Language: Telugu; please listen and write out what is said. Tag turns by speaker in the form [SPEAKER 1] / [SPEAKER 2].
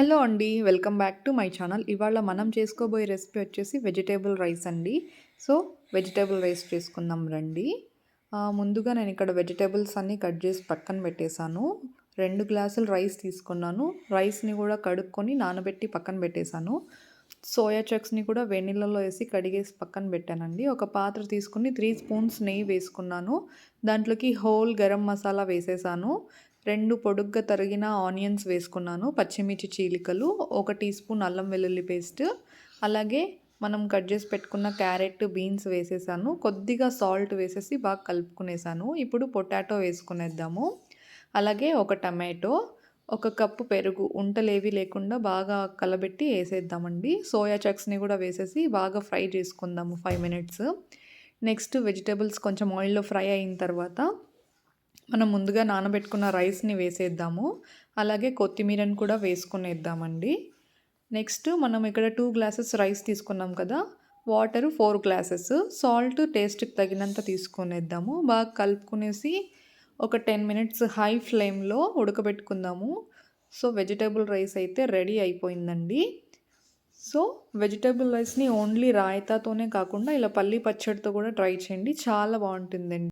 [SPEAKER 1] హలో అండి. Welcome back to my channel. ఇవాళ మనం చేసుకోబోయే రెసిపీ వచ్చేసి వెజిటబుల్ రైస్ అండి. సో, వెజిటబుల్ రైస్ చేసుకుందాం రండి. ముందుగా నేను ఇక్కడ వెజిటబుల్స్ అన్నీ కట్ చేసి పక్కన పెట్టేశాను. 2 గ్లాసులు రైస్ తీసుకున్నాను. రైస్‌ని కూడా కడుక్కొని నానబెట్టి పక్కన పెట్టేశాను. సోయా చంక్స్‌ని కూడా వేడి నీళ్ళలో వేసి కడిగేసి పక్కన పెట్టానండి. ఒక పాత్ర తీసుకొని 3 స్పూన్స్ నెయ్యి వేసుకున్నాను. దాంట్లోకి హోల్ గరం మసాలా వేసేసాను. 2 పొడుగ్గా తరిగిన ఆనియన్స్ వేసుకున్నాను. పచ్చిమిర్చి చీలికలు, 1 టీ స్పూన్ అల్లం వెల్లుల్లి పేస్ట్, అలాగే మనం కట్ చేసి పెట్టుకున్న క్యారెట్, బీన్స్ వేసేసాను. కొద్దిగా సాల్ట్ వేసేసి బాగా కలుపుకునేసాను. ఇప్పుడు పొటాటో వేసుకునేద్దాము. అలాగే ఒక టమాటో, 1 కప్పు పెరుగు ఉంటలేవి లేకుండా బాగా కలబెట్టి ఏసేద్దామండి. సోయా చంక్స్‌ని కూడా వేసేసి బాగా ఫ్రై చేసుకుందాము 5 మినిట్స్. నెక్స్ట్ వెజిటబుల్స్ కొంచెం ఆయిల్‌లో ఫ్రై అయిన తర్వాత మనం ముందుగా నానబెట్టుకున్న రైస్‌ని వేసేద్దాము. అలాగే కొత్తిమీరని కూడా వేసుకునేద్దామండి. నెక్స్ట్ మనం ఇక్కడ 2 గ్లాసెస్ రైస్ తీసుకున్నాం కదా! వాటరు 4 గ్లాసెస్, సాల్ట్ టేస్ట్‌కి తగినంత తీసుకునేద్దాము. బాగా కలుపుకునేసి ఒక 10 మినిట్స్ హై ఫ్లేమ్‌లో ఉడకబెట్టుకుందాము. సో, వెజిటబుల్ రైస్ అయితే రెడీ అయిపోయిందండి. సో, వెజిటబుల్ రైస్‌ని ఓన్లీ రాయితాతోనే కాకుండా ఇలా పల్లీ పచ్చడితో కూడా ట్రై చేయండి. చాలా బావుంటుందండి.